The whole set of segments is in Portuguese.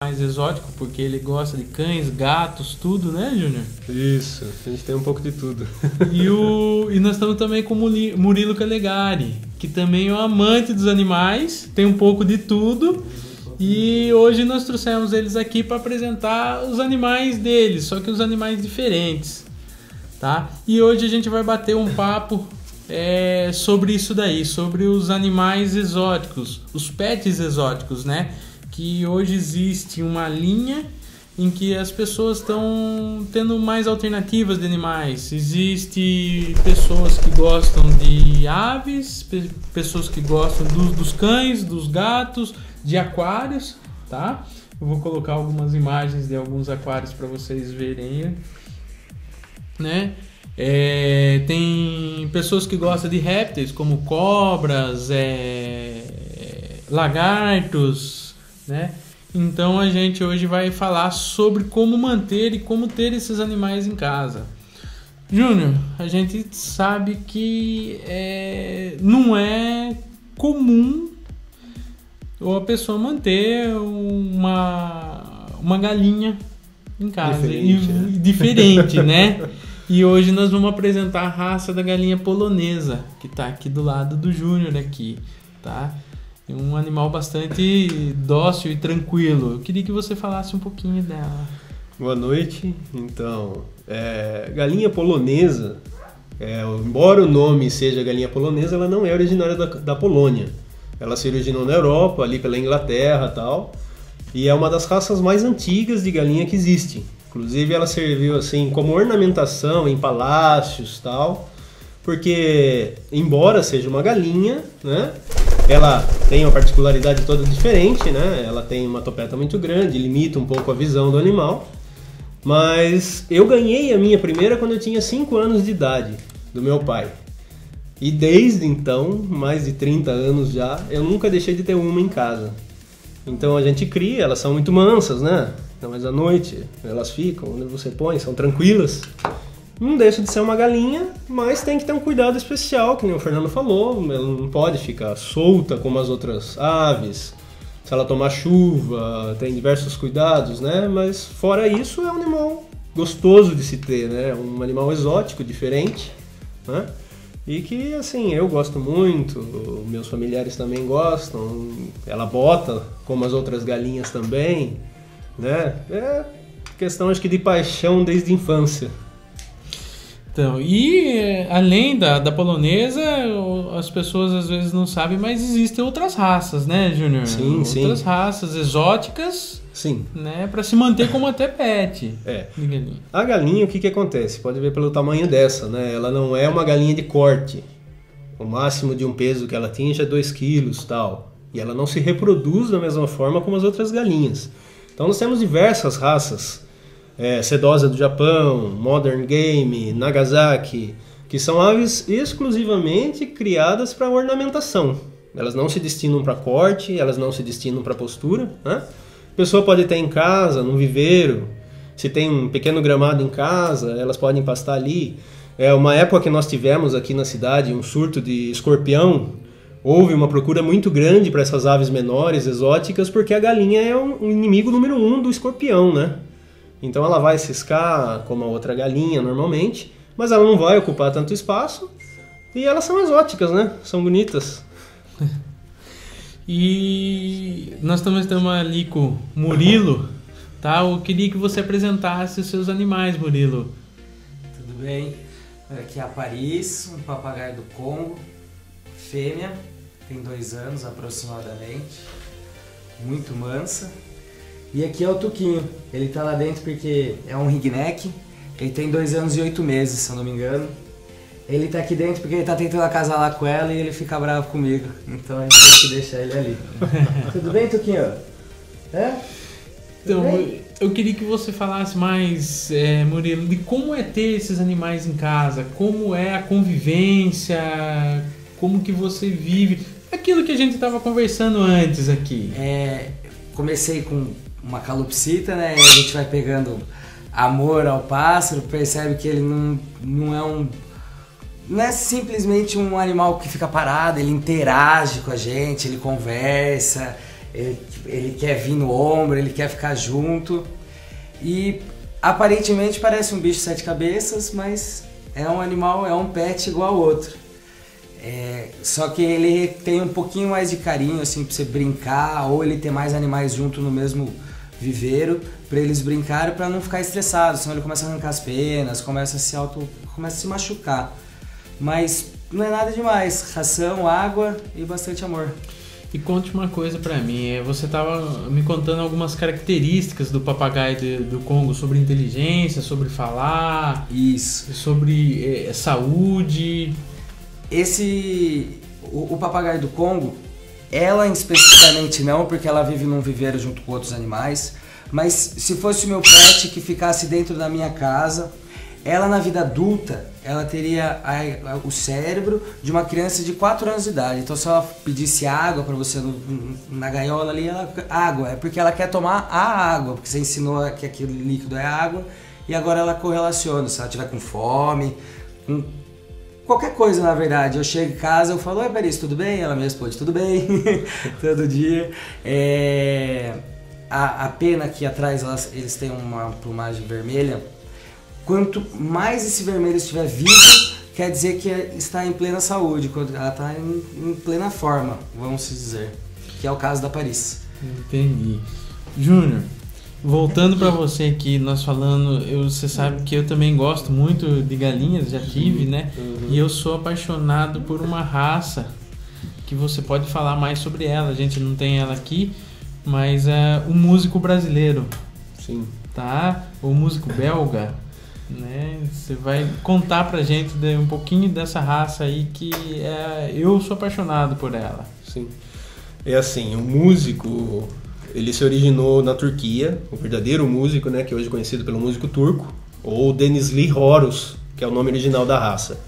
mais exótico, porque ele gosta de cães, gatos, tudo, né, Júnior? Isso, a gente tem um pouco de tudo. E nós estamos também com o Murilo Calegari, que também é um amante dos animais, tem um pouco de tudo. E hoje nós trouxemos eles aqui para apresentar os animais deles, só que os animais diferentes, tá? E hoje a gente vai bater um papo sobre isso daí, sobre os animais exóticos, os pets exóticos, né? Que hoje existe uma linha em que as pessoas estão tendo mais alternativas de animais. Existe pessoas que gostam de aves, pessoas que gostam dos cães, dos gatos, de aquários, tá? Eu vou colocar algumas imagens de alguns aquários para vocês verem, né? Tem pessoas que gostam de répteis, como cobras, lagartos, né? Então a gente hoje vai falar sobre como manter e como ter esses animais em casa. Júnior, a gente sabe que não é comum a pessoa manter uma galinha em casa. Diferente, né? E hoje nós vamos apresentar a raça da galinha polonesa, que está aqui do lado do Júnior aqui, tá? É um animal bastante dócil e tranquilo. Eu queria que você falasse um pouquinho dela. Boa noite. Então, galinha polonesa, embora o nome seja galinha polonesa, ela não é originária da Polônia. Ela se originou na Europa, ali pela Inglaterra e tal, e é uma das raças mais antigas de galinha que existe. Inclusive ela serviu assim como ornamentação em palácios e tal, porque embora seja uma galinha, né, ela tem uma particularidade toda diferente, né? Ela tem uma topeta muito grande, limita um pouco a visão do animal. Mas eu ganhei a minha primeira quando eu tinha 5 anos de idade, do meu pai. E desde então, mais de 30 anos já, eu nunca deixei de ter uma em casa. Então a gente cria, elas são muito mansas, né? Mas à noite elas ficam onde você põe, são tranquilas. Não deixa de ser uma galinha, mas tem que ter um cuidado especial, que nem o Fernando falou. Ela não pode ficar solta como as outras aves. Se ela tomar chuva, tem diversos cuidados, né? Mas fora isso, é um animal gostoso de se ter, né? Um animal exótico, diferente, né? E que, assim, eu gosto muito, meus familiares também gostam. Ela bota, como as outras galinhas também, né? É questão, acho que, de paixão desde a infância. Então, e além da polonesa, as pessoas às vezes não sabem, mas existem outras raças, né, Júnior? Sim, outras sim. raças exóticas, sim, né, para se manter como até pet. De galinha. A galinha, o que acontece? Pode ver pelo tamanho dessa, né? Ela não é uma galinha de corte. O máximo de um peso que ela atinge é 2 quilos, tal. E ela não se reproduz da mesma forma como as outras galinhas. Então nós temos diversas raças. Sedosa do Japão, Modern Game, Nagasaki, que são aves exclusivamente criadas para ornamentação. Elas não se destinam para corte, elas não se destinam para postura, né? A pessoa pode ter em casa, num viveiro, se tem um pequeno gramado em casa, elas podem pastar ali. Uma época que nós tivemos aqui na cidade um surto de escorpião, houve uma procura muito grande para essas aves menores, exóticas, porque a galinha é um inimigo número 1 do escorpião, né? Então ela vai ciscar como a outra galinha normalmente, mas ela não vai ocupar tanto espaço e elas são exóticas, né? São bonitas. E nós também estamos ali com o Murilo, tá? Eu queria que você apresentasse os seus animais, Murilo. Tudo bem? Aqui é a Paris, um papagaio do Congo, fêmea, tem 2 anos aproximadamente, muito mansa. E aqui é o Tuquinho, ele tá lá dentro porque é um ringneck, ele tem 2 anos e 8 meses, se eu não me engano. Ele tá aqui dentro porque ele tá tentando acasalar com ela e ele fica bravo comigo, então a gente tem que deixar ele ali. Tudo bem, Tuquinho? Então, eu queria que você falasse mais, Murilo, de como é ter esses animais em casa, como é a convivência, como que você vive, aquilo que a gente estava conversando antes aqui. Comecei com uma calopsita, né? E a gente vai pegando amor ao pássaro, percebe que ele não é simplesmente um animal que fica parado, ele interage com a gente, ele conversa, ele quer vir no ombro, ele quer ficar junto. E aparentemente parece um bicho de 7 cabeças, mas é um animal, é um pet igual ao outro. Só que ele tem um pouquinho mais de carinho, assim, pra você brincar, ou ele ter mais animais junto no mesmo viveiro, pra eles brincarem, pra não ficar estressado, senão ele começa a arrancar as penas, começa a se machucar. Mas não é nada demais, ração, água e bastante amor. E conte uma coisa pra mim, você tava me contando algumas características do papagaio do Congo, sobre inteligência, sobre falar, isso, sobre saúde. O papagaio do Congo, ela especificamente não, porque ela vive num viveiro junto com outros animais, mas se fosse o meu pet que ficasse dentro da minha casa, ela na vida adulta, ela teria o cérebro de uma criança de 4 anos de idade. Então se ela pedisse água para você na gaiola ali, água, é porque ela quer tomar a água, porque você ensinou que aquele líquido é água, e agora ela correlaciona, se ela estiver com fome, com qualquer coisa, na verdade. Eu chego em casa, eu falo, oi Paris, tudo bem? Ela me responde, tudo bem, todo dia. A pena aqui atrás, eles têm uma plumagem vermelha. Quanto mais esse vermelho estiver vivo, quer dizer que está em plena saúde, quando ela está em plena forma, vamos dizer, que é o caso da Paris. Entendi. Júnior, voltando para você aqui, nós falando, você sabe que eu também gosto muito de galinhas, já tive, né? E eu sou apaixonado por uma raça que você pode falar mais sobre ela. A gente não tem ela aqui, mas é o músico brasileiro. Sim. Tá? O músico belga, né? Você vai contar pra gente um pouquinho dessa raça aí que eu sou apaixonado por ela. Sim. É assim, o músico, ele se originou na Turquia, o verdadeiro músico, né, que hoje é conhecido pelo músico turco, ou Denizli Horus, que é o nome original da raça.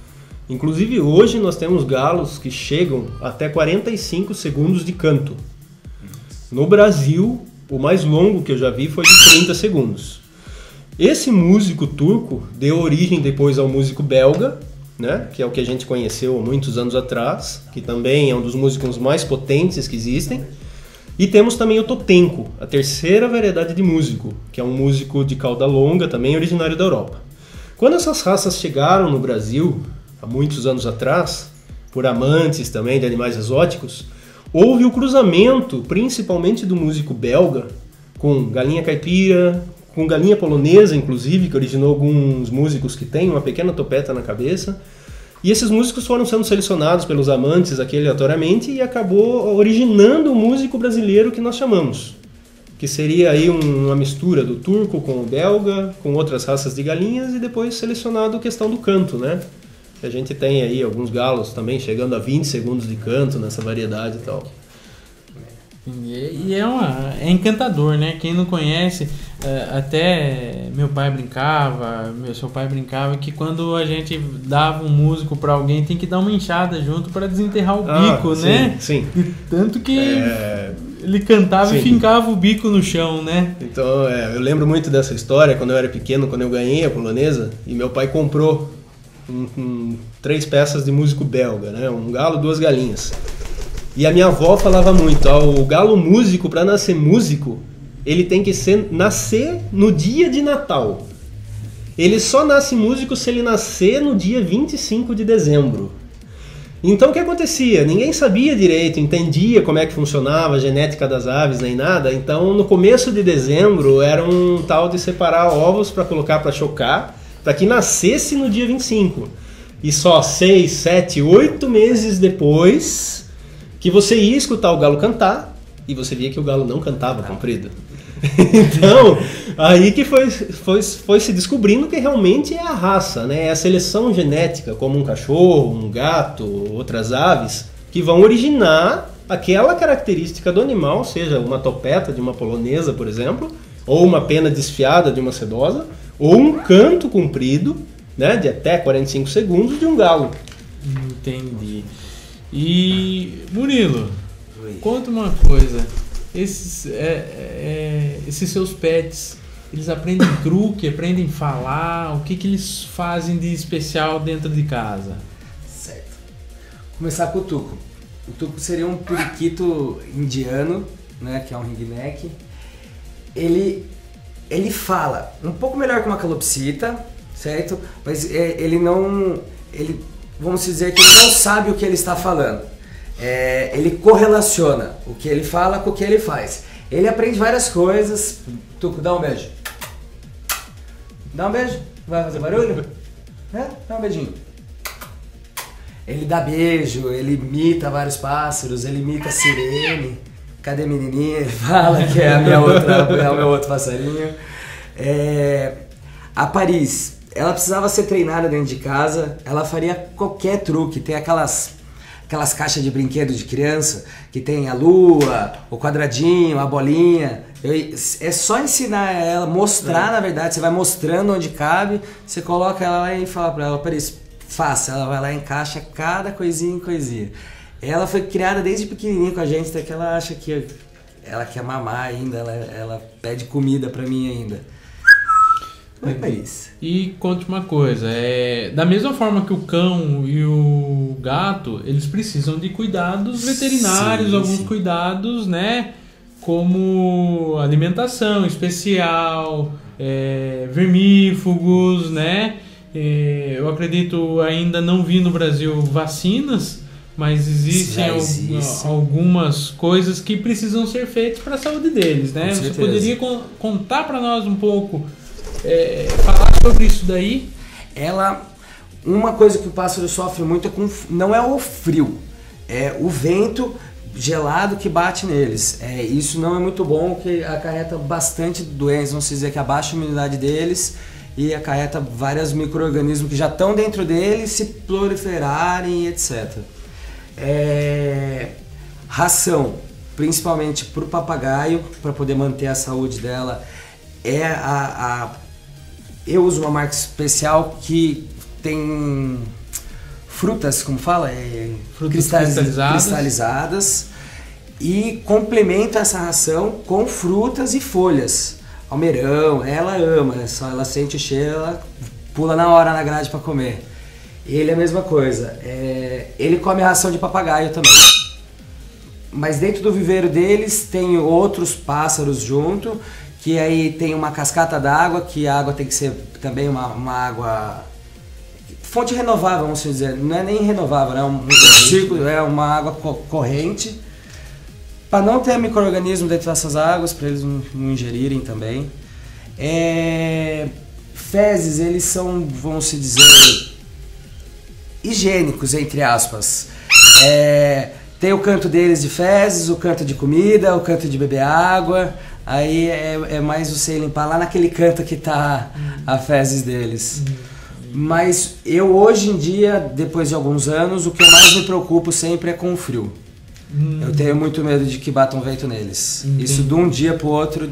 Inclusive hoje nós temos galos que chegam até 45 segundos de canto. No Brasil, o mais longo que eu já vi foi de 30 segundos. Esse músico turco deu origem depois ao músico belga, né, que é o que a gente conheceu há muitos anos atrás, que também é um dos músicos mais potentes que existem. E temos também o totenco, a terceira variedade de músico, que é um músico de cauda longa, também originário da Europa. Quando essas raças chegaram no Brasil, há muitos anos atrás, por amantes também de animais exóticos, houve o cruzamento, principalmente do músico belga, com galinha caipira, com galinha polonesa, inclusive, que originou alguns músicos que têm uma pequena topeta na cabeça. E esses músicos foram sendo selecionados pelos amantes aqui aleatoriamente e acabou originando o músico brasileiro que nós chamamos. Que seria aí uma mistura do turco com o belga, com outras raças de galinhas e depois selecionado a questão do canto, né? A gente tem aí alguns galos também chegando a 20 segundos de canto nessa variedade e tal. E é encantador, né? Quem não conhece, até meu pai brincava, seu pai brincava que quando a gente dava um músico para alguém tem que dar uma enxada junto para desenterrar o bico, né? Sim. E tanto que ele cantava e fincava o bico no chão, né? Então, eu lembro muito dessa história quando eu era pequeno, quando eu ganhei a polonesa e meu pai comprou 3 peças de músico belga, né? Um galo, 2 galinhas. E a minha avó falava muito, o galo músico, para nascer músico, ele tem que nascer no dia de Natal. Ele só nasce músico se ele nascer no dia 25 de dezembro. Então o que acontecia? Ninguém sabia direito, entendia como é que funcionava a genética das aves nem nada. Então no começo de dezembro era um tal de separar ovos para colocar para chocar, para que nascesse no dia 25. E só 6, 7, 8 meses depois que você ia escutar o galo cantar e você via que o galo não cantava comprido. Então, aí que foi se descobrindo que realmente é a raça, né? É a seleção genética, como um cachorro, um gato, outras aves, que vão originar aquela característica do animal, seja uma topeta de uma polonesa, por exemplo, ou uma pena desfiada de uma sedosa, ou um canto comprido, né, de até 45 segundos de um galo. Entendi. E Murilo, conta uma coisa, esses seus pets, eles aprendem truque, aprendem falar, o que eles fazem de especial dentro de casa? Certo. Começar com o tuco. O tuco seria um periquito indiano, né, que é um ringneck, ele fala um pouco melhor que uma calopsita, certo? Mas vamos dizer que ele não sabe o que ele está falando. Ele correlaciona o que ele fala com o que ele faz. Ele aprende várias coisas. Tuco, dá um beijo. Dá um beijo. Vai fazer barulho? Dá um beijinho. Ele dá beijo, ele imita vários pássaros, ele imita a sirene. Cadê a menininha? Ele fala que é o meu outro passarinho. A Paris, ela precisava ser treinada dentro de casa, ela faria qualquer truque. Tem aquelas caixas de brinquedo de criança, que tem a lua, o quadradinho, a bolinha. É só ensinar ela, mostrar na verdade, você vai mostrando onde cabe, você coloca ela lá e fala pra ela, Paris, faça. Ela vai lá e encaixa cada coisinha em coisinha. Ela foi criada desde pequenininha com a gente, até que ela acha que ela quer mamar ainda, ela pede comida pra mim ainda. Oi, Paris. E conte uma coisa, da mesma forma que o cão e o gato, eles precisam de cuidados veterinários, alguns cuidados, né? Como alimentação especial, vermífugos, né? Eu acredito, ainda não vi no Brasil vacinas, mas existem algumas coisas que precisam ser feitas para a saúde deles, né? Você poderia contar para nós um pouco, falar sobre isso daí? Uma coisa que o pássaro sofre muito não é o frio, é o vento gelado que bate neles. Isso não é muito bom, que acarreta bastante doenças, vamos dizer que abaixa a imunidade deles e acarreta vários micro-organismos que já estão dentro deles se proliferarem, etc. Ração, principalmente para o papagaio, para poder manter a saúde dela, eu uso uma marca especial que tem frutas, como fala? Frutas cristalizadas, e complementa essa ração com frutas e folhas. Almeirão, ela ama, ela sente o cheiro, ela pula na hora na grade para comer. Ele é a mesma coisa, ele come a ração de papagaio também. Mas dentro do viveiro deles tem outros pássaros junto, que aí tem uma cascata d'água, que a água tem que ser também uma água... fonte renovável, vamos dizer, não é nem renovável, é um círculo, é uma água corrente, para não ter micro-organismo dentro dessas águas, para eles não ingerirem também. Fezes, eles são, vamos dizer, higiênicos, entre aspas. Tem o canto deles de fezes, o canto de comida, o canto de beber água, aí é mais você limpar lá naquele canto que está a fezes deles. Mas eu hoje em dia, depois de alguns anos, o que eu mais me preocupo sempre é com o frio. Eu tenho muito medo de que bata um vento neles. Isso de um dia pro outro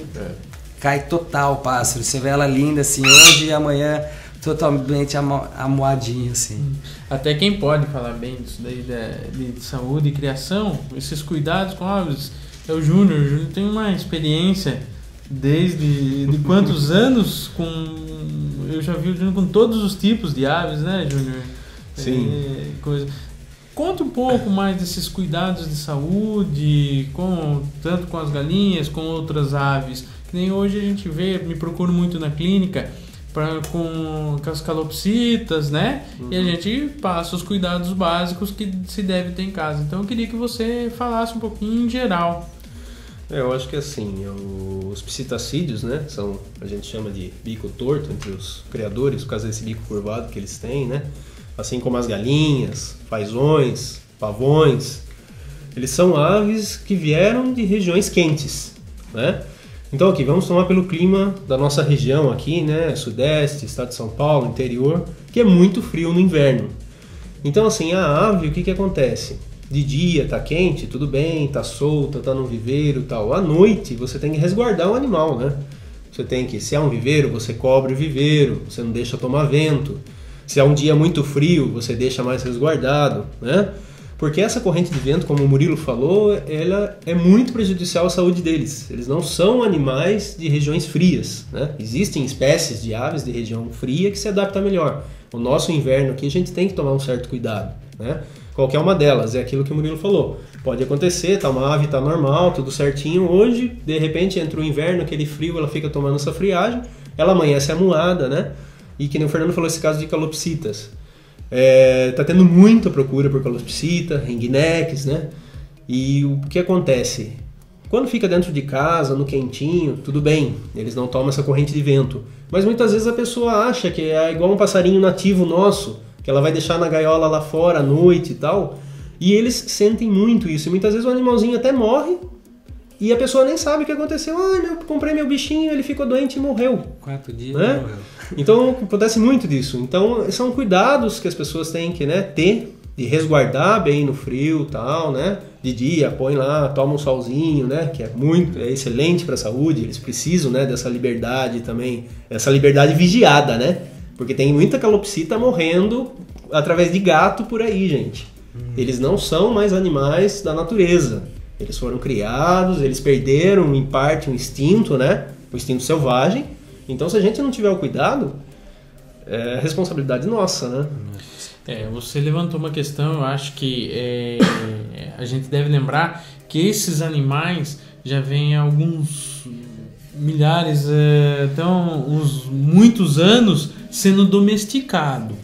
cai total o pássaro. Você vê ela linda assim hoje e amanhã totalmente amuadinha assim. Até quem pode falar bem disso daí de saúde e criação, esses cuidados com aves, é o Júnior. O Júnior tem uma experiência desde quantos anos eu já vi o Júnior com todos os tipos de aves, né, Júnior? Sim. Conta um pouco mais desses cuidados de saúde, tanto com as galinhas, com outras aves. Que nem hoje a gente vê, me procuro muito na clínica, com as calopsitas, né? E a gente passa os cuidados básicos que se deve ter em casa. Então eu queria que você falasse um pouquinho em geral. Eu acho que assim, os psitacídeos, né, a gente chama de bico torto entre os criadores, por causa desse bico curvado que eles têm, né, assim como as galinhas, fazões, pavões, eles são aves que vieram de regiões quentes, né. Então aqui, vamos tomar pelo clima da nossa região aqui, né, sudeste, estado de São Paulo, interior, que é muito frio no inverno. Então assim, a ave, o que acontece? De dia tá quente, tudo bem, tá solta, tá no viveiro e tal. À noite você tem que resguardar o animal, né? Você tem que, se é um viveiro, você cobre o viveiro, você não deixa tomar vento. Se é um dia muito frio, você deixa mais resguardado, né? Porque essa corrente de vento, como o Murilo falou, ela é muito prejudicial à saúde deles. Eles não são animais de regiões frias, né? Existem espécies de aves de região fria que se adaptam melhor. O nosso inverno aqui a gente tem que tomar um certo cuidado, né? qualquer uma delas. É aquilo que o Murilo falou. Pode acontecer, tá uma ave, tá normal, tudo certinho. Hoje, de repente, entra o inverno, aquele frio, ela fica tomando essa friagem, ela amanhece amuada, né? E que nem o Fernando falou, esse caso de calopsitas. Tá tendo muita procura por calopsita, ringnex, né? E o que acontece? Quando fica dentro de casa, no quentinho, tudo bem, eles não tomam essa corrente de vento. Mas muitas vezes a pessoa acha que é igual um passarinho nativo nosso, que ela vai deixar na gaiola lá fora à noite e tal. E eles sentem muito isso. E muitas vezes o animalzinho até morre e a pessoa nem sabe o que aconteceu. Eu comprei meu bichinho, ele ficou doente e morreu. 4 dias, né? Morreu. Então acontece muito disso. Então são cuidados que as pessoas têm que, né, ter, de resguardar bem no frio e tal, né? De dia, põe lá, toma um solzinho, né? Que é excelente para a saúde. Eles precisam, né, dessa liberdade também, essa liberdade vigiada, né? Porque tem muita calopsita morrendo através de gato por aí, gente. Eles não são mais animais da natureza. Eles foram criados, eles perderam em parte o instinto, né? O instinto selvagem. Então, se a gente não tiver o cuidado, é responsabilidade nossa, né? Você levantou uma questão, eu acho que a gente deve lembrar que esses animais já vêm há alguns milhares, uns muitos anos sendo domesticados,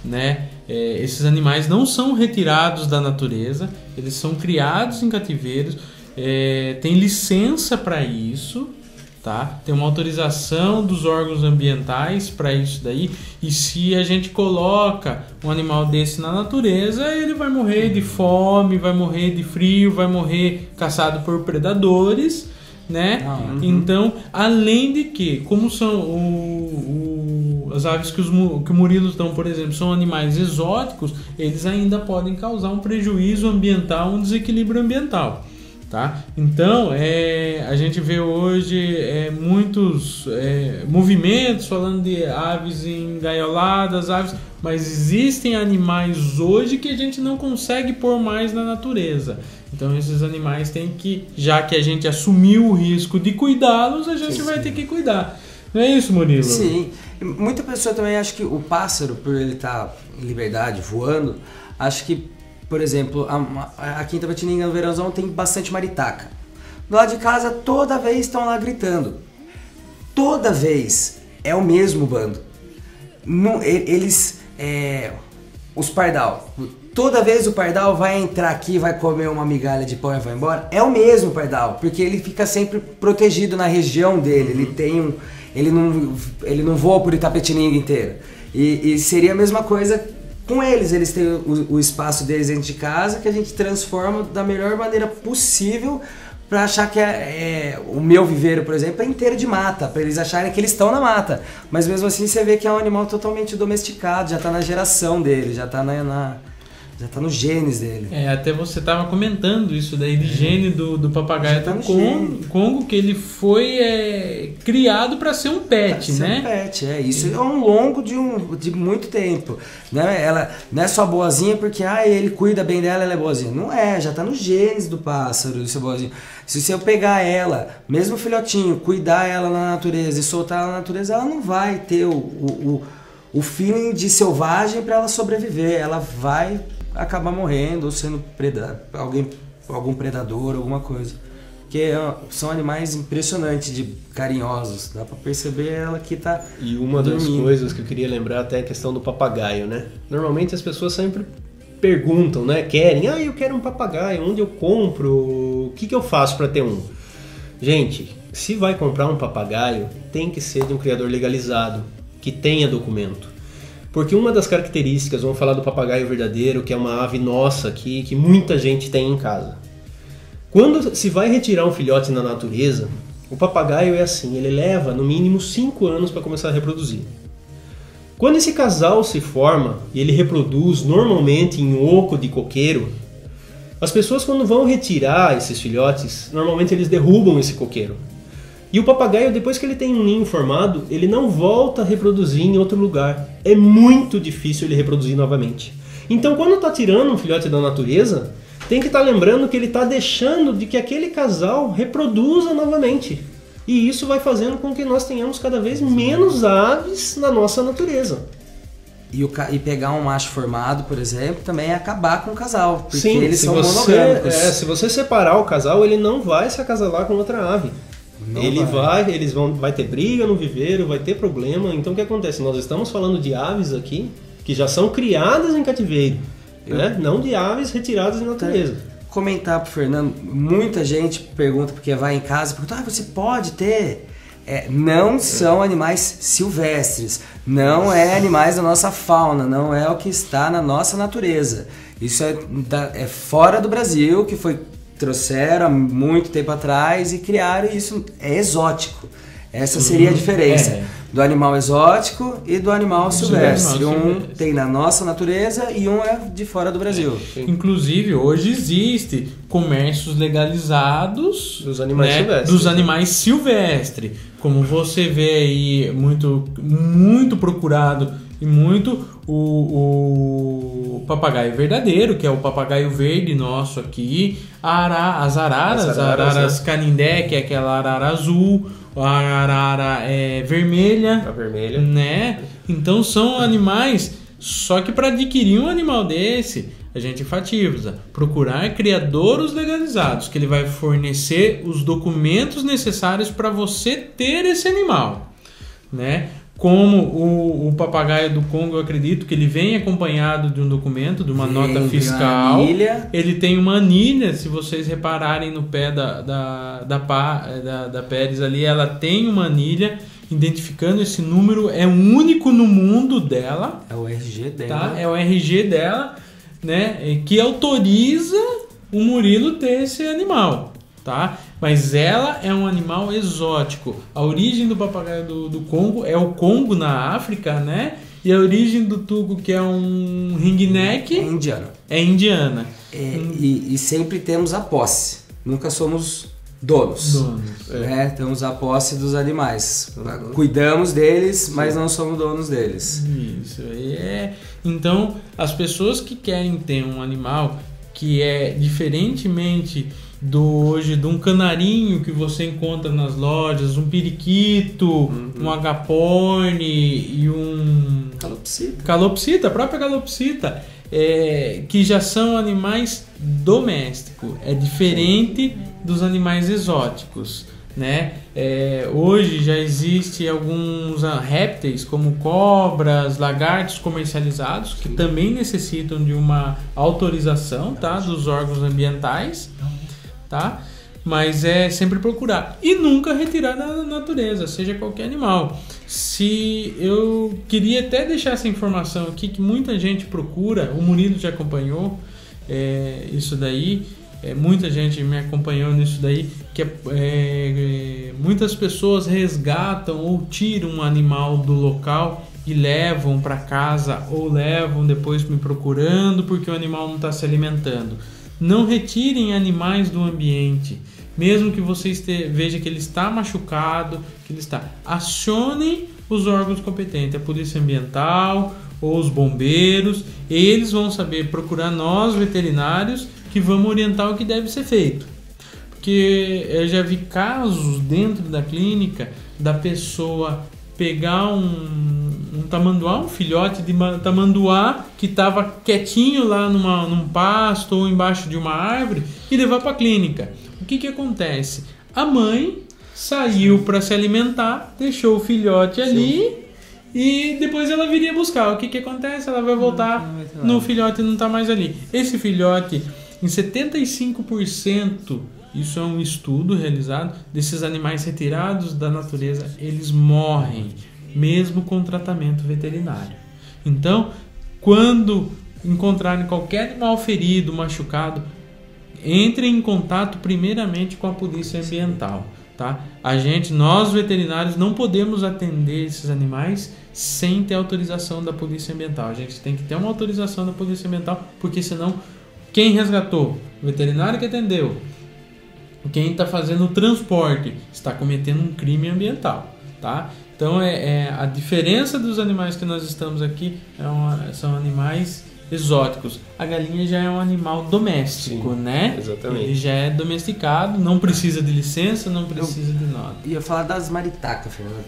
né? Esses animais não são retirados da natureza, eles são criados em cativeiros, tem licença para isso, tá? Tem uma autorização dos órgãos ambientais para isso daí, e se a gente coloca um animal desse na natureza, ele vai morrer de fome, vai morrer de frio, vai morrer caçado por predadores, né? Então, além de que, como são as aves que o Murilo dão, por exemplo, são animais exóticos, eles ainda podem causar um prejuízo ambiental, um desequilíbrio ambiental, tá? Então, a gente vê hoje muitos movimentos falando de aves engaioladas, mas existem animais hoje que a gente não consegue pôr mais na natureza. Então esses animais têm que, já que a gente assumiu o risco de cuidá-los, a gente vai ter que cuidar. Não é isso, Murilo? Sim. Muita pessoa também acha que o pássaro, por ele estar em liberdade, voando, acha que, por exemplo, aqui em Itapetininga, no verãozão, tem bastante maritaca. Do lado de casa, toda vez estão lá gritando. Toda vez é o mesmo bando. Os pardal. Toda vez o pardal vai entrar aqui, vai comer uma migalha de pão e vai embora. É o mesmo pardal, porque ele fica sempre protegido na região dele. Ele não voa por Itapetininga inteira. E seria a mesma coisa com eles. Eles têm o espaço deles dentro de casa, que a gente transforma da melhor maneira possível para achar que o meu viveiro, por exemplo, é inteiro de mata, para eles acharem que eles estão na mata. Mas mesmo assim você vê que é um animal totalmente domesticado, já está na geração dele, já está já tá no genes dele. Até você estava comentando isso daí de gene do papagaio do Congo, que ele foi criado para ser um pet, né? Ser um pet, isso é um longo de muito tempo, né? Ela não é só boazinha porque ele cuida bem dela, ela é boazinha. Não já tá nos genes do pássaro, isso é boazinha. Se eu pegar ela, mesmo filhotinho, cuidar ela na natureza e soltar ela na natureza, ela não vai ter o feeling de selvagem para ela sobreviver. Ela vai acabar morrendo ou sendo algum predador, alguma coisa. Porque são animais impressionantes, carinhosos. Dá pra perceber ela que tá E uma das coisas que eu queria lembrar até é a questão do papagaio, né? Normalmente as pessoas sempre perguntam, né? Querem, eu quero um papagaio, onde eu compro? O que eu faço para ter um? Gente, se vai comprar um papagaio, tem que ser de um criador legalizado, que tenha documento. Porque uma das características, vamos falar do papagaio verdadeiro, que é uma ave nossa aqui, que muita gente tem em casa. Quando se vai retirar um filhote na natureza, o papagaio é assim, ele leva no mínimo 5 anos para começar a reproduzir. Quando esse casal se forma e ele reproduz normalmente em oco de coqueiro, as pessoas quando vão retirar esses filhotes, normalmente eles derrubam esse coqueiro. E o papagaio, depois que ele tem um ninho formado, ele não volta a reproduzir em outro lugar. É muito difícil ele reproduzir novamente. Então, quando está tirando um filhote da natureza, tem que estar lembrando que ele está deixando de que aquele casal reproduza novamente. E isso vai fazendo com que nós tenhamos cada vez menos aves na nossa natureza. E pegar um macho formado, por exemplo, também é acabar com o casal, porque Sim, eles são monogâmicos. Se você separar o casal, ele não vai se acasalar com outra ave. Vai ter briga no viveiro, vai ter problema. Então o que acontece? Nós estamos falando de aves aqui que já são criadas em cativeiro, né? Não de aves retiradas da natureza. Comentar pro Fernando, muita gente pergunta, porque vai em casa, pergunta, você pode ter... não são animais silvestres, não é animais da nossa fauna, não é o que está na nossa natureza. Isso é fora do Brasil, que trouxeram há muito tempo atrás e criaram isso, é exótico. Essa seria a diferença do animal exótico e do animal silvestre. Um tem na nossa natureza e um é de fora do Brasil. Inclusive, hoje existe comércios legalizados dos animais silvestres. Como você vê aí, muito procurado e muito o papagaio verdadeiro, que é o papagaio verde nosso aqui, as araras canindé, que é aquela arara azul, a arara vermelha, né? Então são animais, só que para adquirir um animal desse, a gente enfatiza, procurar criadouros legalizados, que ele vai fornecer os documentos necessários para você ter esse animal, né? Como o papagaio do Congo, eu acredito que ele vem acompanhado de um documento, de uma nota fiscal. Ele tem uma anilha, se vocês repararem no pé da Pérez ali, ela tem uma anilha identificando esse número, é único no mundo dela. É o RG dela. Tá? É o RG dela, né? Que autoriza o Murilo ter esse animal. Tá? Mas ela é um animal exótico. A origem do papagaio do Congo é o Congo na África, né? E a origem do tuco, que é um ringneck, é indiana. E sempre temos a posse. Nunca somos donos. Né? Temos a posse dos animais. Cuidamos deles, mas não somos donos deles. Isso. Então, as pessoas que querem ter um animal que é diferentemente de um canarinho que você encontra nas lojas, um periquito, um agaporni e um calopsita, a própria calopsita, que já são animais domésticos, é diferente dos animais exóticos, né? Hoje já existe alguns répteis como cobras, lagartos comercializados que também necessitam de uma autorização, tá, dos órgãos ambientais. Tá? Mas é sempre procurar e nunca retirar da natureza, seja qualquer animal. Se eu queria até deixar essa informação aqui, que muita gente procura, o Murilo já acompanhou isso daí, muita gente me acompanhou nisso daí, que muitas pessoas resgatam ou tiram um animal do local e levam para casa ou levam depois me procurando porque o animal não está se alimentando. Não retirem animais do ambiente, mesmo que você veja que ele está machucado, acionem os órgãos competentes, a polícia ambiental ou os bombeiros. Eles vão saber procurar nós, veterinários, que vamos orientar o que deve ser feito. Porque eu já vi casos dentro da clínica da pessoa pegar um tamanduá, um filhote de tamanduá que estava quietinho lá num pasto ou embaixo de uma árvore e levar para a clínica. O que acontece? A mãe saiu para se alimentar, deixou o filhote ali e depois ela viria buscar. O que acontece? Ela vai voltar, o filhote não está mais ali. Esse filhote, em 75%, isso é um estudo realizado, desses animais retirados da natureza, eles morrem, mesmo com tratamento veterinário. Então, quando encontrarem qualquer animal ferido, machucado, entrem em contato primeiramente com a polícia ambiental. Tá? Nós veterinários não podemos atender esses animais sem ter autorização da polícia ambiental. A gente tem que ter uma autorização da polícia ambiental, porque senão quem resgatou? O veterinário que atendeu. Quem está fazendo o transporte está cometendo um crime ambiental, tá? Então a diferença dos animais que nós estamos aqui são animais exóticos. A galinha já é um animal doméstico, né? Exatamente. Ele já é domesticado, não precisa de licença, não precisa de nada. Ia falar das maritacas, Fernando.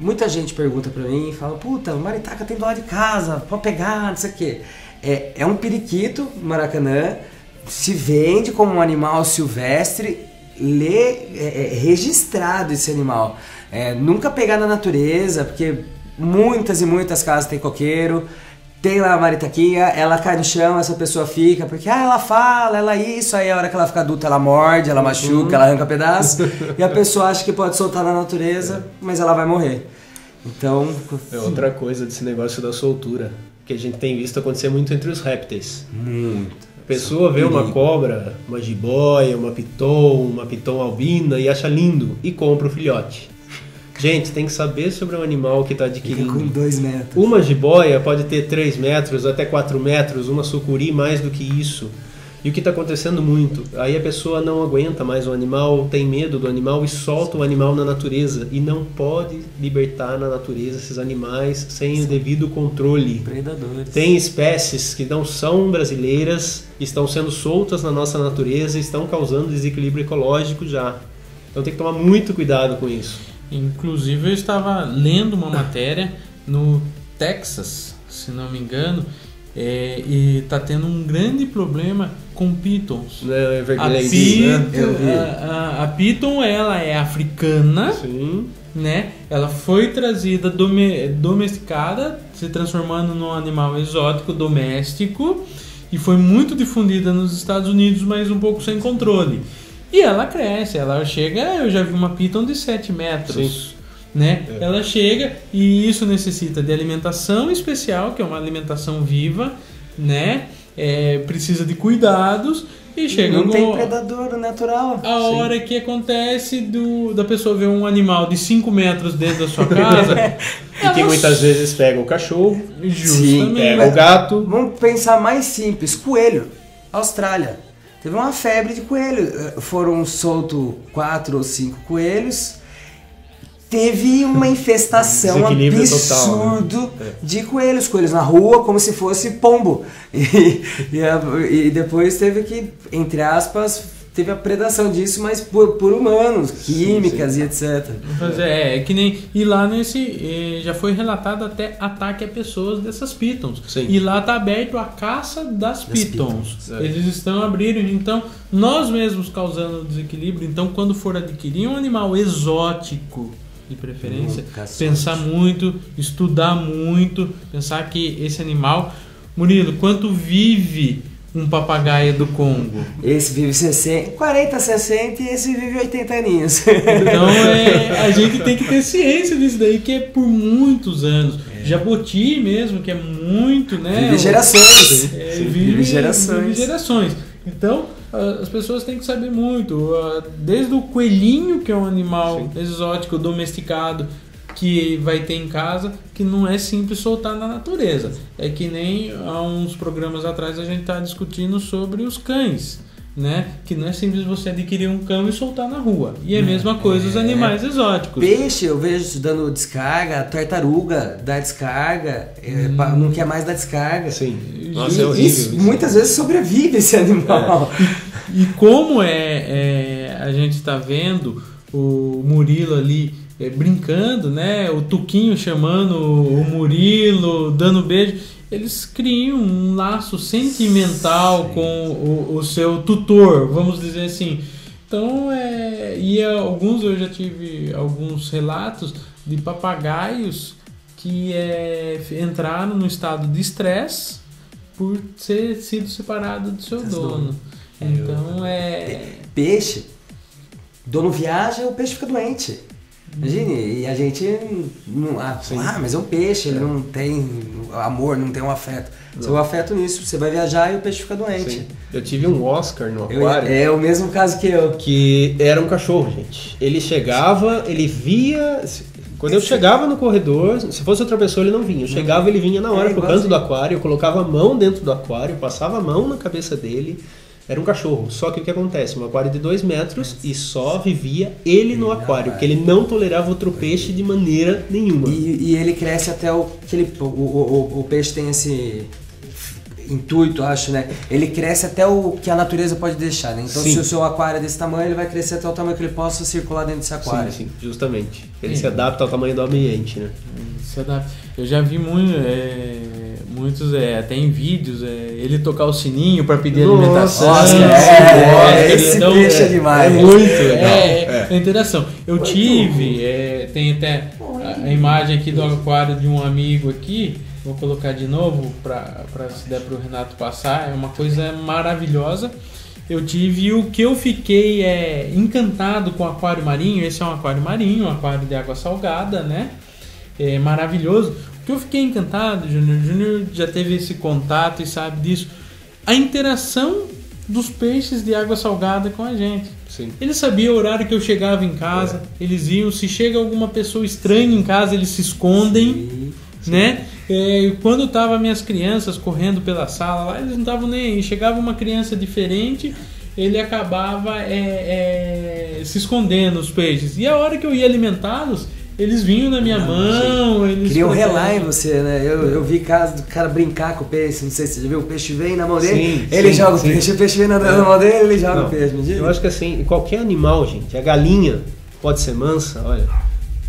muita gente pergunta pra mim e fala, puta, o maritaca tem do lado de casa, pode pegar, não sei o quê. É um periquito, Maracanã, se vende como um animal silvestre, registrado esse animal. Nunca pegar na natureza, porque muitas e muitas casas tem coqueiro, tem lá a maritaquinha, ela cai no chão, essa pessoa fica, porque ela fala, ela isso, aí a hora que ela fica adulta ela morde, ela machuca, ela arranca pedaço, e a pessoa acha que pode soltar na natureza, mas ela vai morrer. Então... É outra coisa desse negócio da soltura, que a gente tem visto acontecer muito entre os répteis. Muito. A pessoa vê uma cobra, uma jiboia, uma piton albina e acha lindo e compra o filhote. Gente, tem que saber sobre o animal que está adquirindo. Fica com 2 metros. Uma jiboia pode ter 3 metros, até 4 metros, uma sucuri mais do que isso. E o que está acontecendo muito? Aí a pessoa não aguenta mais o animal, tem medo do animal e solta o animal na natureza. E não pode libertar na natureza esses animais sem o devido controle. Predadores. Tem espécies que não são brasileiras, estão sendo soltas na nossa natureza e estão causando desequilíbrio ecológico já. Então tem que tomar muito cuidado com isso. Inclusive eu estava lendo uma matéria no Texas, se não me engano, e está tendo um grande problema com pitons. A piton, ela é africana. Sim. Né? Ela foi trazida domesticada, se transformando num animal exótico doméstico, e foi muito difundida nos Estados Unidos, mas um pouco sem controle. E ela cresce, ela chega, eu já vi uma piton de 7 metros, né? Ela chega e isso necessita de alimentação especial, que é uma alimentação viva, né? Precisa de cuidados e chega... Não tem predador natural. A hora que acontece da pessoa ver um animal de 5 metros dentro da sua casa... E que muitas vezes pega o cachorro, justamente, pega o gato. Vamos pensar mais simples, coelho, Austrália. Teve uma febre de coelho, foram soltos 4 ou 5 coelhos, teve uma infestação absurda de coelhos na rua, como se fosse pombo. E depois teve que, entre aspas, teve a predação disso, mas por humanos, químicas e etc. Mas que nem... E lá já foi relatado até ataque a pessoas dessas pitons. Sim. E lá está aberto a caça das pitons. Eles estão abrindo, então nós mesmos causando desequilíbrio. Então quando for adquirir um animal exótico, de preferência, pensar muito, estudar muito, pensar que esse animal... Murilo, quanto vive um papagaio do Congo? Esse vive 40, 60 e esse vive 80 aninhos. Então a gente tem que ter ciência disso daí, que é por muitos anos. Jaboti mesmo, que é muito, né? Vive gerações. Vive gerações. Então as pessoas têm que saber muito. Desde o coelhinho, que é um animal exótico, domesticado, que vai ter em casa, que não é simples soltar na natureza. É que nem há uns programas atrás a gente está discutindo sobre os cães, né? Que não é simples você adquirir um cão e soltar na rua. E é a mesma coisa os animais exóticos. Peixe, eu vejo dando descarga, tartaruga dá descarga, não quer mais dar descarga. Sim. Nossa, é horrível. Isso. Muitas vezes sobrevive esse animal. E como a gente está vendo o Murilo ali brincando, né? O Tuquinho chamando o Murilo, dando beijo. Eles criam um laço sentimental com o seu tutor, vamos dizer assim. Então, eu já tive alguns relatos de papagaios que entraram no estado de estresse por ter sido separado do seu dono. Então, Peixe, dono viaja, o peixe fica doente. Imagine, e a gente não... mas é um peixe, ele não tem amor, não tem um afeto. Seu afeto nisso, você vai viajar e o peixe fica doente. Sim. Eu tive um Oscar no aquário. É o mesmo caso que eu. Que era um cachorro, gente. Ele chegava, ele via... Quando eu chegava no corredor, se fosse outra pessoa ele não vinha. Eu chegava, ele vinha na hora pro canto do aquário, eu colocava a mão dentro do aquário, passava a mão na cabeça dele. Era um cachorro, só que o que acontece? Um aquário de 2 metros e só vivia ele no aquário, porque ele não tolerava outro peixe de maneira nenhuma. E ele cresce até o peixe tem esse intuito, acho, né? Ele cresce até o que a natureza pode deixar, né? Então, Sim. se o seu aquário é desse tamanho, ele vai crescer até o tamanho que ele possa circular dentro desse aquário. Sim, justamente. Ele se adapta ao tamanho do ambiente, né? Eu já vi muitos, até em vídeos, ele tocar o sininho para pedir alimentação. Nossa, esse então, peixe é demais. É muito legal. É interação. Eu tive, tem até a imagem aqui do aquário de um amigo aqui, vou colocar de novo para se der para o Renato passar, é uma coisa maravilhosa. Eu tive o que eu fiquei encantado com o aquário marinho. Esse é um aquário marinho, um aquário de água salgada, né? É maravilhoso. O que eu fiquei encantado, Júnior já teve esse contato e sabe disso. A interação dos peixes de água salgada com a gente. Sim. Eles sabiam o horário que eu chegava em casa, eles iam. Se chega alguma pessoa estranha em casa, eles se escondem, né? Quando tava minhas crianças correndo pela sala, lá, eles não estavam nem aí. Chegava uma criança diferente, ele acabava se escondendo, os peixes. E a hora que eu ia alimentá-los, eles vinham na minha mão. Eles queriam relar em você, né? Eu vi caso do cara brincar com o peixe, não sei se você já viu, o peixe vem na mão dele, ele joga o peixe, o peixe vem na mão dele, ele joga o peixe. Eu acho que assim, qualquer animal, gente, a galinha pode ser mansa, olha,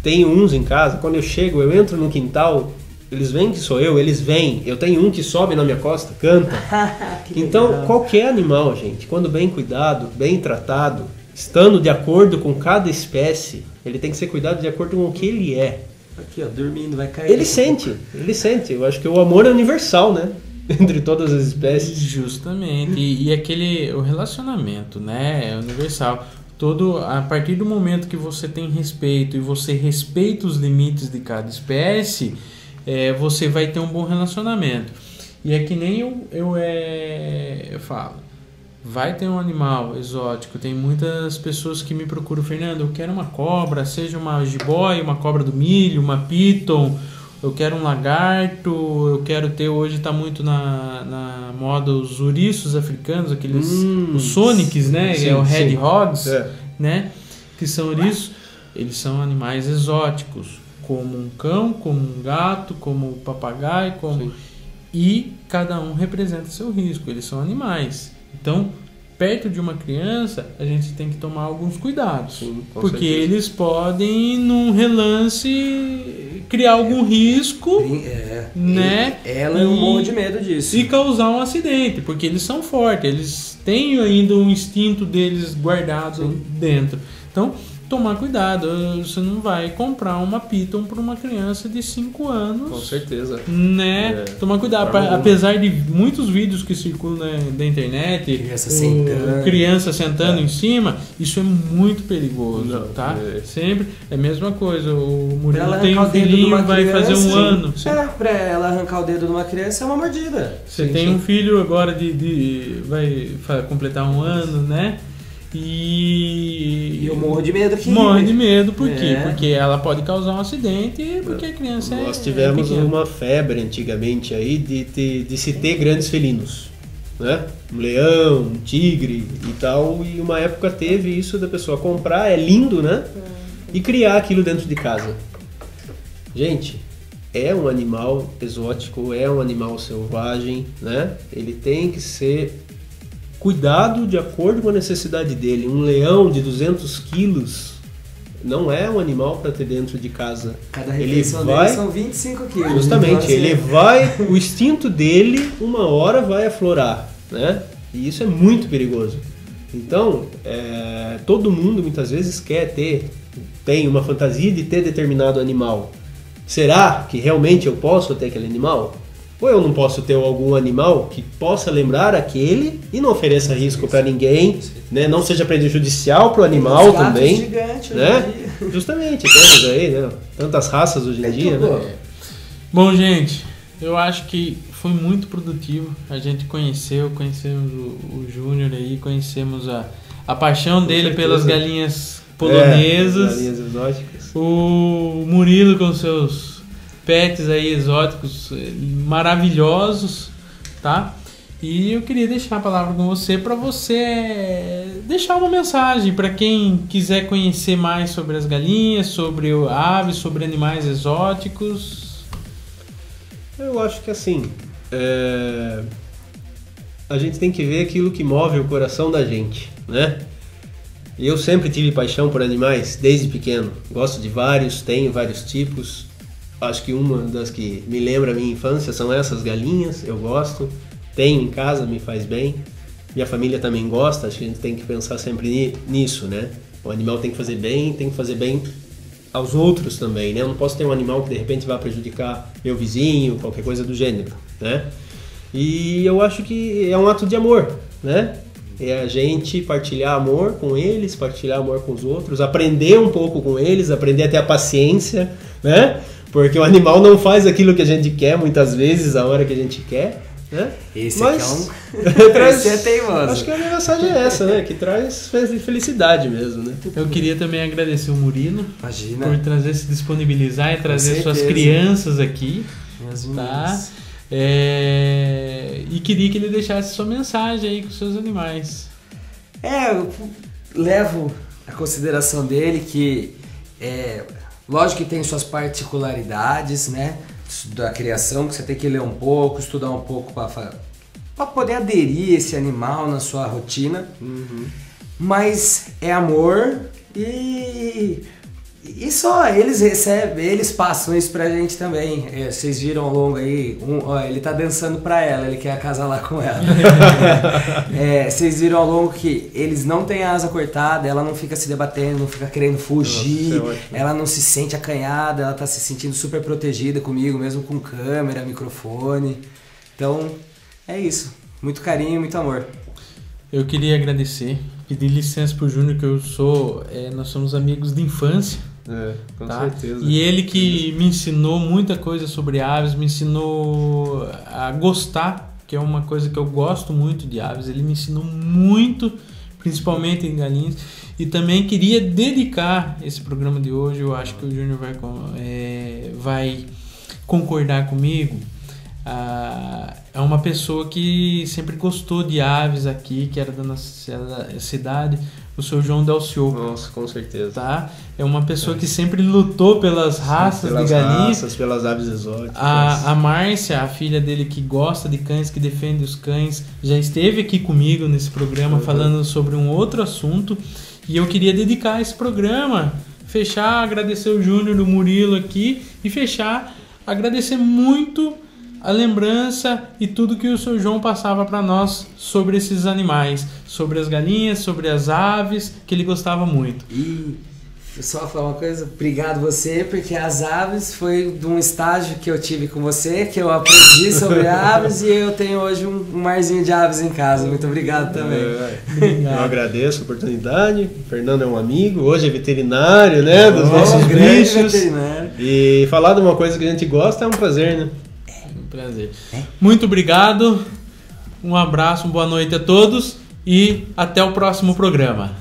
tem uns em casa, quando eu chego, eu entro no quintal, eles veem que sou eles vêm, eu tenho um que sobe na minha costa, canta. Então, legal. qualquer animal, gente, quando bem cuidado, bem tratado, estando de acordo com cada espécie, ele tem que ser cuidado de acordo com o que ele é. Aqui, ó, dormindo, vai cair. Ele sente. Eu acho que o amor é universal, né? Entre todas as espécies. Justamente. E o relacionamento, né? É universal. A partir do momento que você tem respeito e você respeita os limites de cada espécie, você vai ter um bom relacionamento. E é que nem eu falo. Vai ter um animal exótico. Tem muitas pessoas que me procuram, Fernando, eu quero uma cobra, seja uma jiboia, uma cobra do milho, uma piton, eu quero um lagarto, eu quero ter, hoje está muito na moda os ouriços africanos, aqueles os sonics, né? Sim, o hedgehogs, É. né? Que são ouriços. Eles são animais exóticos, como um cão, como um gato, como um papagaio, e cada um representa seu risco. Eles são animais. Então, perto de uma criança, a gente tem que tomar alguns cuidados. Sim, porque certeza. eles podem, num relance, criar algum risco, né? Eu morro de medo disso. E causar um acidente, porque eles são fortes, eles têm ainda um instinto deles guardado dentro. Então, tomar cuidado, você não vai comprar uma piton para uma criança de 5 anos. Com certeza. Né? Tomar cuidado, apesar de muitos vídeos que circulam na internet, criança sentando em cima, isso é muito perigoso, tá? Sempre é a mesma coisa. O Murilo tem um filhinho, vai fazer um ano. Pra ela arrancar o dedo de uma criança é uma mordida. Você tem um filho agora vai completar um ano, né? E eu morro de medo aqui. Morro de medo, por quê? Porque ela pode causar um acidente e porque a criança Nós tivemos uma febre antigamente aí de se ter grandes felinos, né? Um leão, um tigre e tal, e uma época teve isso da pessoa comprar, é lindo, né? E criar aquilo dentro de casa. Gente, é um animal exótico, é um animal selvagem, né? Ele tem que ser cuidado de acordo com a necessidade dele. Um leão de 200 quilos não é um animal para ter dentro de casa. Cada refeição dele são 25 quilos. Justamente, o instinto dele uma hora vai aflorar, né? E isso é muito perigoso. Então, todo mundo muitas vezes tem uma fantasia de ter determinado animal. Será que realmente eu posso ter aquele animal? Ou eu não posso ter algum animal que possa lembrar aquele e não ofereça risco para ninguém, né? Não seja prejudicial para o animal também. Gigantes, né? Justamente, temos aí, né? Tantas raças hoje em dia, né? Bom, gente, eu acho que foi muito produtivo. A gente conhecemos o Júnior aí, conhecemos a paixão dele pelas galinhas polonesas. Galinhas exóticas. O Murilo com seus pets aí exóticos maravilhosos, tá? E eu queria deixar a palavra com você para você deixar uma mensagem para quem quiser conhecer mais sobre as galinhas, sobre aves, sobre animais exóticos. Eu acho que assim, a gente tem que ver aquilo que move o coração da gente, né? Eu sempre tive paixão por animais, desde pequeno. Gosto de vários, tenho vários tipos. Acho que uma das que me lembra a minha infância são essas galinhas, eu gosto. Tenho em casa, me faz bem. Minha família também gosta, acho que a gente tem que pensar sempre nisso, né? O animal tem que fazer bem aos outros também, né? Eu não posso ter um animal que de repente vai prejudicar meu vizinho, qualquer coisa do gênero, né? E eu acho que é um ato de amor, né? É a gente partilhar amor com eles, partilhar amor com os outros, aprender um pouco com eles, aprender a ter a paciência, né? Porque o animal não faz aquilo que a gente quer muitas vezes, a hora que a gente quer, né? Esse Mas aqui traz, é teimoso. acho que a minha mensagem é essa, né? Que traz felicidade mesmo, né? Eu queria também agradecer o Murilo Imagina. por trazer, se disponibilizar e trazer suas certeza. crianças aqui, Minhas tá? meninas. E queria que ele deixasse sua mensagem aí com os seus animais. Eu levo a consideração dele que, lógico que tem suas particularidades, né, da criação, que você tem que ler um pouco, estudar um pouco para poder aderir esse animal na sua rotina, mas é amor e só eles recebem, eles passam isso pra gente também. Vocês viram ao longo aí, ele tá dançando pra ela, ele quer acasalar com ela. Vocês viram ao longo que eles não têm a asa cortada, ela não fica se debatendo, não fica querendo fugir, Nossa, ela não se sente acanhada, ela tá se sentindo super protegida comigo, mesmo com câmera, microfone. Então, é isso. Muito carinho, muito amor. Eu queria agradecer, pedir licença pro Júnior, que nós somos amigos de infância. Com Tá? certeza. E ele que me ensinou muita coisa sobre aves, me ensinou a gostar, que é uma coisa que eu gosto muito de aves. Ele me ensinou muito, principalmente em galinhas. E também queria dedicar esse programa de hoje, eu acho que o Júnior vai concordar comigo. É uma pessoa que sempre gostou de aves aqui, que era da nossa cidade, o seu João Delcio. Nossa, com certeza. Tá? É uma pessoa que sempre lutou pelas raças de galinhas. Pelas aves exóticas. A Márcia, a filha dele, que gosta de cães, que defende os cães, já esteve aqui comigo nesse programa falando sobre um outro assunto. E eu queria dedicar esse programa, fechar, agradecer o Júnior, o Murilo aqui e fechar, agradecer muito a lembrança e tudo que o seu João passava para nós sobre esses animais, sobre as galinhas, sobre as aves, que ele gostava muito. E só falar uma coisa, obrigado você, porque as aves foi de um estágio que eu tive com você, que eu aprendi sobre aves e eu tenho hoje um marzinho de aves em casa. Muito obrigado também. Eu agradeço a oportunidade. O Fernando é um amigo, hoje é veterinário, né? Dos nossos grande bichos. veterinário. E falar de uma coisa que a gente gosta é um prazer, né? Prazer. Muito obrigado, um abraço, uma boa noite a todos e até o próximo programa.